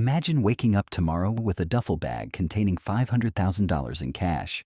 Imagine waking up tomorrow with a duffel bag containing $500,000 in cash.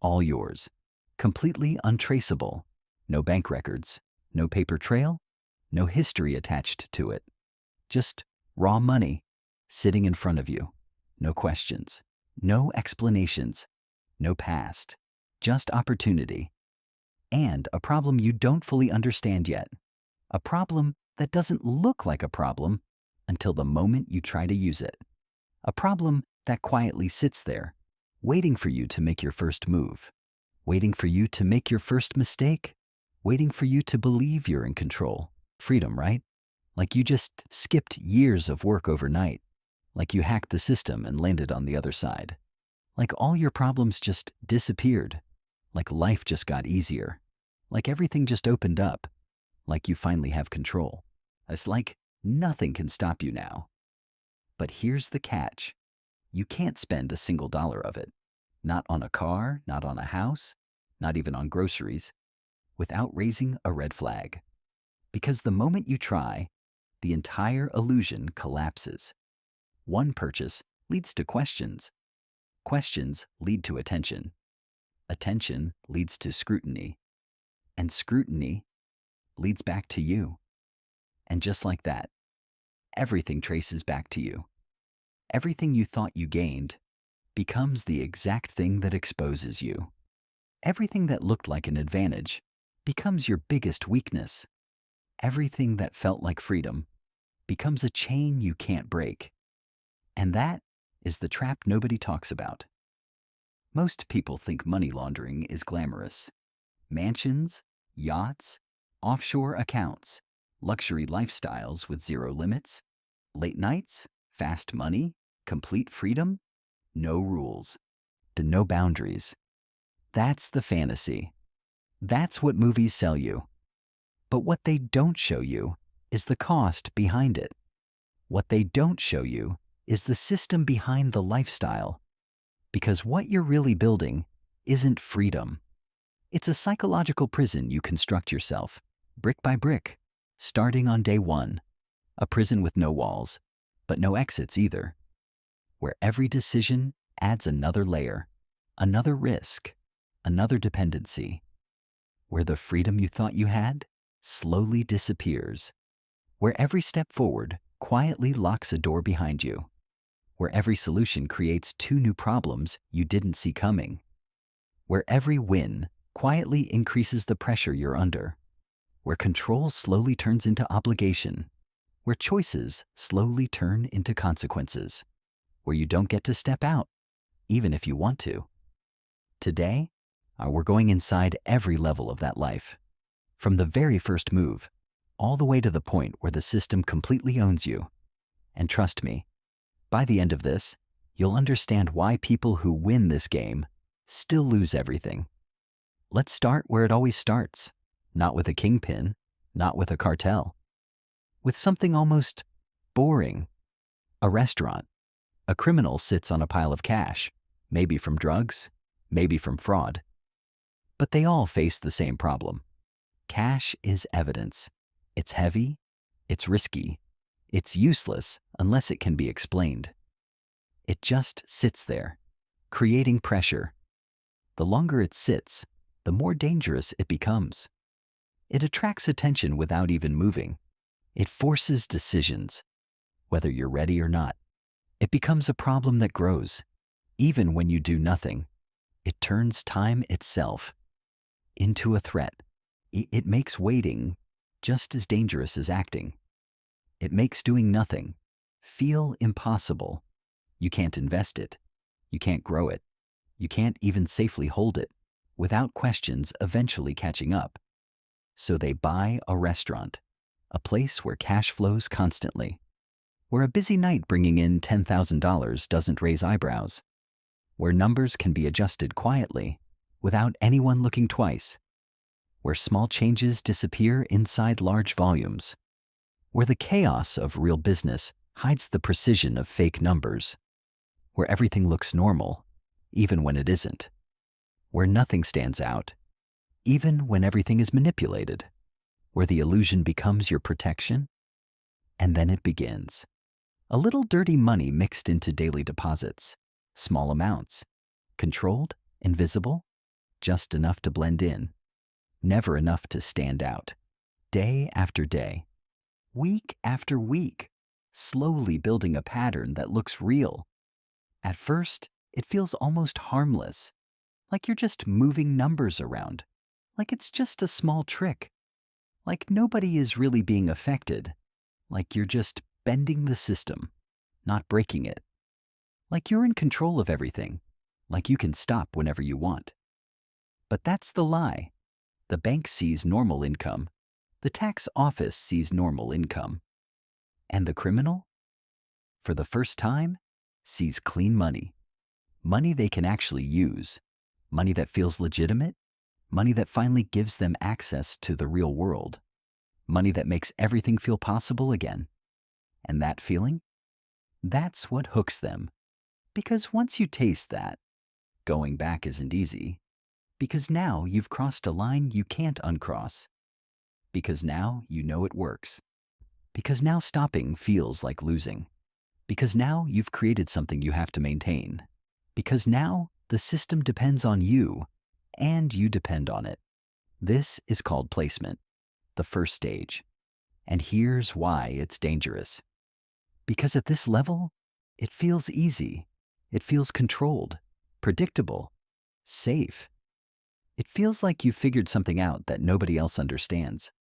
All yours. Completely untraceable. No bank records. No paper trail. No history attached to it. Just raw money sitting in front of you. No questions. No explanations. No past. Just opportunity. And a problem you don't fully understand yet. A problem that doesn't look like a problem until the moment you try to use it. A problem that quietly sits there, waiting for you to make your first move, waiting for you to make your first mistake, waiting for you to believe you're in control. Freedom, right? Like you just skipped years of work overnight, like you hacked the system and landed on the other side, like all your problems just disappeared, like life just got easier, like everything just opened up, like you finally have control. It's like nothing can stop you now. But here's the catch. You can't spend a single dollar of it. Not on a car, not on a house, not even on groceries, without raising a red flag. Because the moment you try, the entire illusion collapses. One purchase leads to questions. Questions lead to attention. Attention leads to scrutiny. And scrutiny leads back to you. And just like that, everything traces back to you. Everything you thought you gained becomes the exact thing that exposes you. Everything that looked like an advantage becomes your biggest weakness. Everything that felt like freedom becomes a chain you can't break. And that is the trap nobody talks about. Most people think money laundering is glamorous. Mansions, yachts, offshore accounts, luxury lifestyles with zero limits, late nights, fast money, complete freedom, no rules, no boundaries. That's the fantasy. That's what movies sell you. But what they don't show you is the cost behind it. What they don't show you is the system behind the lifestyle. Because what you're really building isn't freedom. It's a psychological prison you construct yourself, brick by brick, starting on day one. A prison with no walls, but no exits either. Where every decision adds another layer, another risk, another dependency. Where the freedom you thought you had slowly disappears. Where every step forward quietly locks a door behind you. Where every solution creates two new problems you didn't see coming. Where every win quietly increases the pressure you're under. Where control slowly turns into obligation. Where choices slowly turn into consequences. Where you don't get to step out, even if you want to. Today, we're going inside every level of that life. From the very first move, all the way to the point where the system completely owns you. And trust me, by the end of this, you'll understand why people who win this game still lose everything. Let's start where it always starts. Not with a kingpin, not with a cartel. With something almost boring. A restaurant. A criminal sits on a pile of cash, maybe from drugs, maybe from fraud. But they all face the same problem. Cash is evidence. It's heavy, it's risky, it's useless unless it can be explained. It just sits there, creating pressure. The longer it sits, the more dangerous it becomes. It attracts attention without even moving. It forces decisions, whether you're ready or not. It becomes a problem that grows. Even when you do nothing, it turns time itself into a threat. It makes waiting just as dangerous as acting. It makes doing nothing feel impossible. You can't invest it. You can't grow it. You can't even safely hold it without questions eventually catching up. So they buy a restaurant, a place where cash flows constantly, where a busy night bringing in $10,000 doesn't raise eyebrows, where numbers can be adjusted quietly without anyone looking twice, where small changes disappear inside large volumes, where the chaos of real business hides the precision of fake numbers, where everything looks normal, even when it isn't, where nothing stands out, even when everything is manipulated, where the illusion becomes your protection, and then it begins. A little dirty money mixed into daily deposits, small amounts, controlled, invisible, just enough to blend in, never enough to stand out. Day after day, week after week, slowly building a pattern that looks real. At first, it feels almost harmless, like you're just moving numbers around, like it's just a small trick, like nobody is really being affected, like you're just bending the system, not breaking it, like you're in control of everything, like you can stop whenever you want. But that's the lie. The bank sees normal income. The tax office sees normal income. And the criminal, for the first time, sees clean money. Money they can actually use. Money that feels legitimate. Money that finally gives them access to the real world. Money that makes everything feel possible again. And that feeling? That's what hooks them. Because once you taste that, going back isn't easy. Because now you've crossed a line you can't uncross. Because now you know it works. Because now stopping feels like losing. Because now you've created something you have to maintain. Because now the system depends on you, and you depend on it. This is called placement, the first stage. And here's why it's dangerous. Because at this level, it feels easy. It feels controlled, predictable, safe. It feels like you've figured something out that nobody else understands.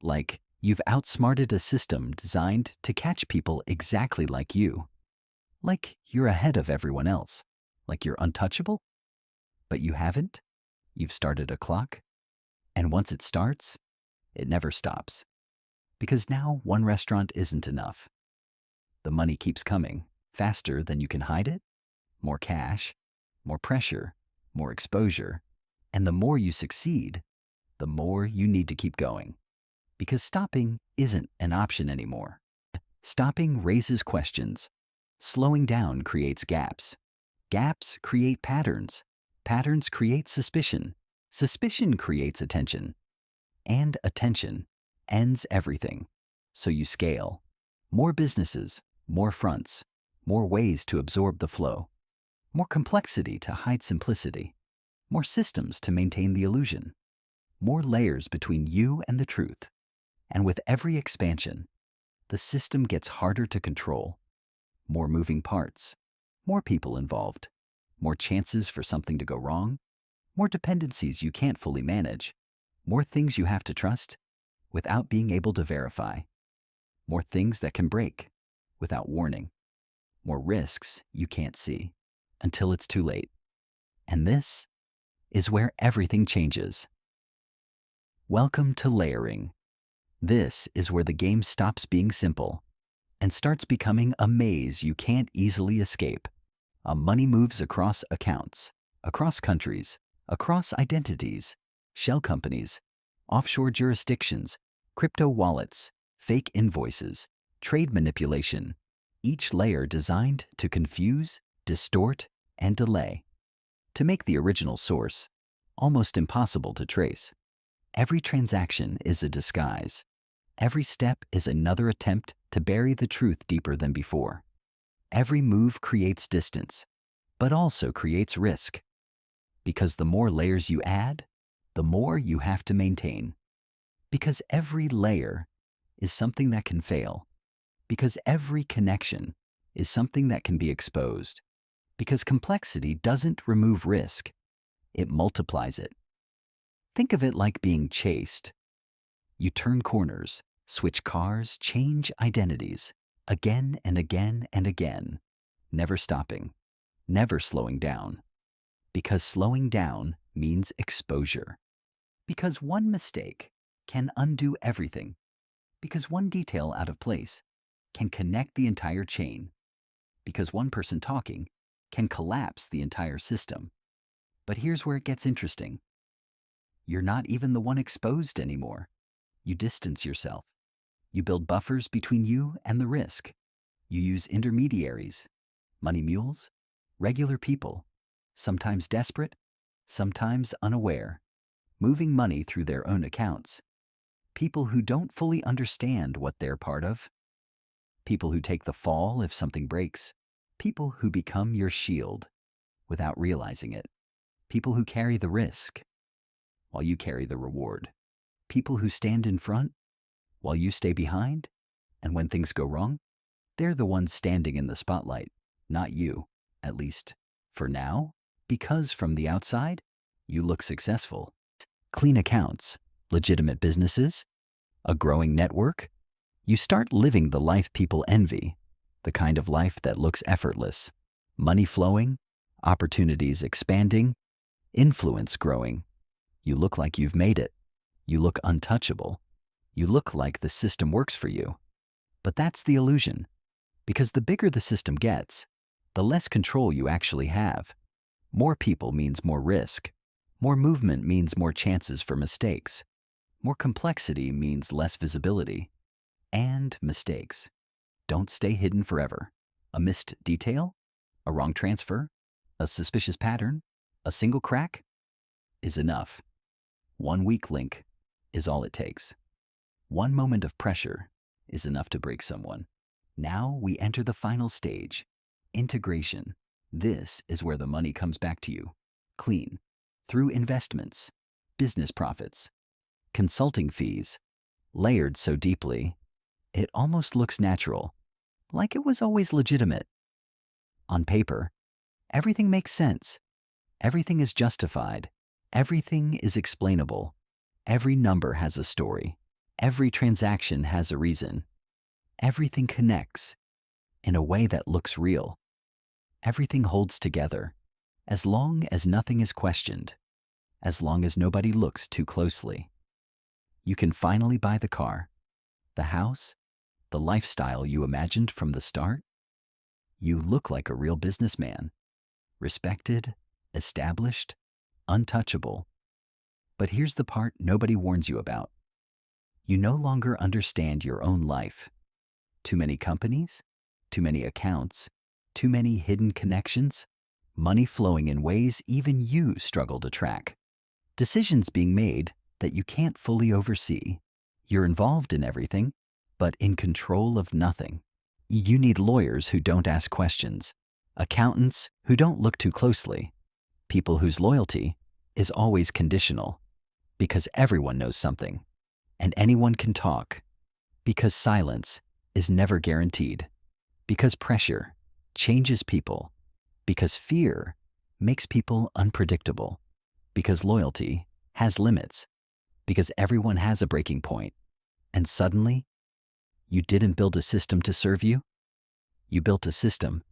Like you've outsmarted a system designed to catch people exactly like you. Like you're ahead of everyone else. Like you're untouchable. But you haven't. You've started a clock. And once it starts, it never stops. Because now one restaurant isn't enough. The money keeps coming, faster than you can hide it. More cash, more pressure, more exposure. And the more you succeed, the more you need to keep going. Because stopping isn't an option anymore. Stopping raises questions. Slowing down creates gaps. Gaps create patterns. Patterns create suspicion. Suspicion creates attention. And attention ends everything. So you scale. More businesses, more fronts, more ways to absorb the flow. More complexity to hide simplicity. More systems to maintain the illusion. More layers between you and the truth. And with every expansion, the system gets harder to control. More moving parts, more people involved, more chances for something to go wrong, more dependencies you can't fully manage, more things you have to trust without being able to verify, more things that can break without warning, more risks you can't see until it's too late. And this is where everything changes. Welcome to layering. This is where the game stops being simple and starts becoming a maze you can't easily escape. Money moves across accounts, across countries, across identities, shell companies, offshore jurisdictions, crypto wallets, fake invoices, trade manipulation, each layer designed to confuse, distort, and delay, to make the original source almost impossible to trace. Every transaction is a disguise. Every step is another attempt to bury the truth deeper than before. Every move creates distance, but also creates risk. Because the more layers you add, the more you have to maintain. Because every layer is something that can fail. Because every connection is something that can be exposed. Because complexity doesn't remove risk, it multiplies it. Think of it like being chased. You turn corners, switch cars, change identities, again and again and again, never stopping, never slowing down. Because slowing down means exposure. Because one mistake can undo everything. Because one detail out of place can connect the entire chain. Because one person talking can collapse the entire system. But here's where it gets interesting. You're not even the one exposed anymore. You distance yourself. You build buffers between you and the risk. You use intermediaries, money mules, regular people, sometimes desperate, sometimes unaware, moving money through their own accounts. People who don't fully understand what they're part of. people who take the fall if something breaks, people who become your shield without realizing it, people who carry the risk while you carry the reward, people who stand in front while you stay behind, and when things go wrong, they're the ones standing in the spotlight, not you, at least for now, because from the outside, you look successful. Clean accounts, legitimate businesses, a growing network. You start living the life people envy, the kind of life that looks effortless, money flowing, opportunities expanding, influence growing. You look like you've made it. You look untouchable. You look like the system works for you. But that's the illusion, because the bigger the system gets, the less control you actually have. More people means more risk. More movement means more chances for mistakes. More complexity means less visibility. And mistakes don't stay hidden forever. A missed detail, a wrong transfer, a suspicious pattern, a single crack is enough. One weak link is all it takes. One moment of pressure is enough to break someone. Now we enter the final stage, integration. This is where the money comes back to you, clean, through investments, business profits, consulting fees, layered so deeply, it almost looks natural, like it was always legitimate. On paper, everything makes sense. Everything is justified. Everything is explainable. Every number has a story. Every transaction has a reason. Everything connects in a way that looks real. Everything holds together, as long as nothing is questioned, as long as nobody looks too closely. You can finally buy the car, the house, the lifestyle you imagined from the start. You look like a real businessman, respected, established, untouchable. But here's the part nobody warns you about. You no longer understand your own life. Too many companies, too many accounts, too many hidden connections, money flowing in ways even you struggle to track. Decisions being made that you can't fully oversee. You're involved in everything, but in control of nothing. You need lawyers who don't ask questions, accountants who don't look too closely, people whose loyalty is always conditional, because everyone knows something, and anyone can talk, because silence is never guaranteed, because pressure changes people, because fear makes people unpredictable, because loyalty has limits, because everyone has a breaking point, and suddenly, you didn't build a system to serve you. You built a system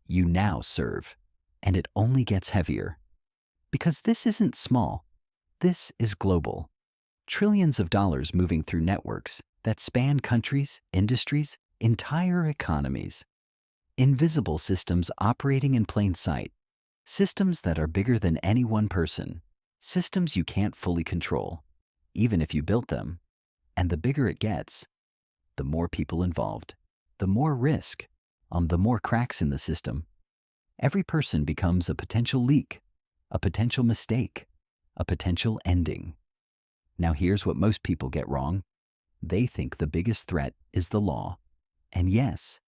you now serve, and it only gets heavier. Because this isn't small, this is global. Trillions of dollars moving through networks that span countries, industries, entire economies. Invisible systems operating in plain sight. Systems that are bigger than any one person. Systems you can't fully control, even if you built them. And the bigger it gets, the more people involved, the more risk, the more cracks in the system. Every person becomes a potential leak, a potential mistake, a potential ending. Now here's what most people get wrong. They think the biggest threat is the law. And yes,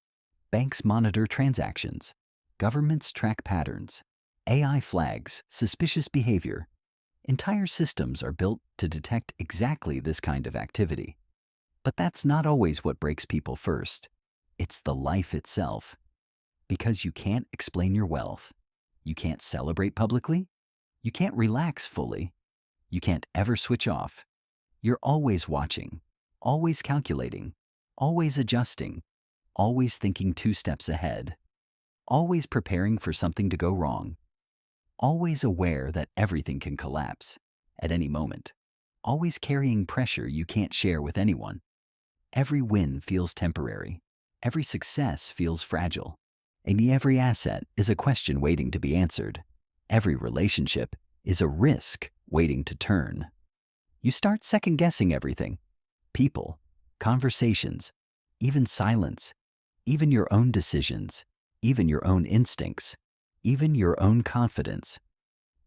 banks monitor transactions, governments track patterns, AI flags suspicious behavior. Entire systems are built to detect exactly this kind of activity. But that's not always what breaks people first. It's the life itself. Because you can't explain your wealth. You can't celebrate publicly. You can't relax fully. You can't ever switch off. You're always watching, always calculating, always adjusting, always thinking 2 steps ahead, always preparing for something to go wrong, always aware that everything can collapse at any moment, always carrying pressure you can't share with anyone. Every win feels temporary. Every success feels fragile. And every asset is a question waiting to be answered. Every relationship is a risk waiting to turn. You start second-guessing everything. People, conversations, even silence, even your own decisions, even your own instincts, even your own confidence.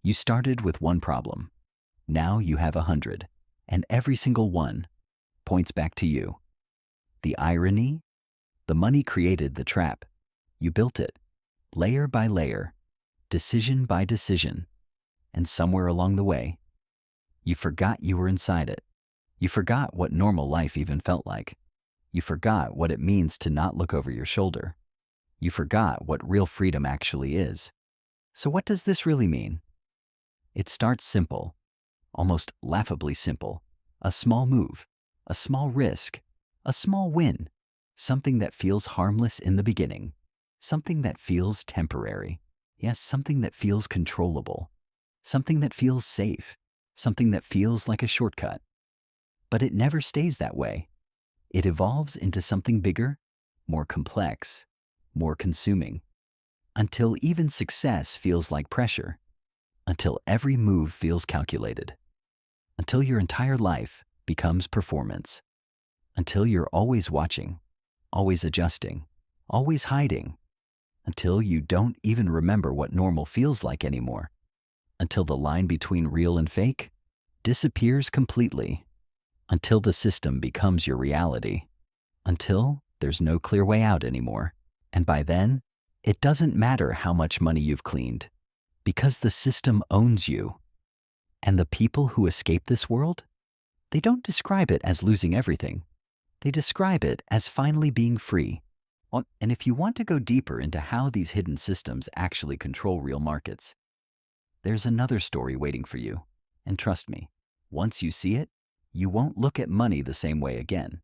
You started with one problem. Now you have 100, and every single one points back to you. The irony? The money created the trap. You built it, layer by layer, decision by decision. And somewhere along the way, you forgot you were inside it. You forgot what normal life even felt like. You forgot what it means to not look over your shoulder. You forgot what real freedom actually is. So what does this really mean? It starts simple, almost laughably simple. A small move, a small risk, a small win. Something that feels harmless in the beginning. Something that feels temporary. Yes, something that feels controllable. Something that feels safe. Something that feels like a shortcut. But it never stays that way. It evolves into something bigger, more complex, more consuming, until even success feels like pressure, until every move feels calculated, until your entire life becomes performance, until you're always watching, always adjusting, always hiding, until you don't even remember what normal feels like anymore, until the line between real and fake disappears completely, until the system becomes your reality, until there's no clear way out anymore. And by then, it doesn't matter how much money you've cleaned, because the system owns you. And the people who escape this world, they don't describe it as losing everything. They describe it as finally being free. And if you want to go deeper into how these hidden systems actually control real markets, there's another story waiting for you. And trust me, once you see it, you won't look at money the same way again.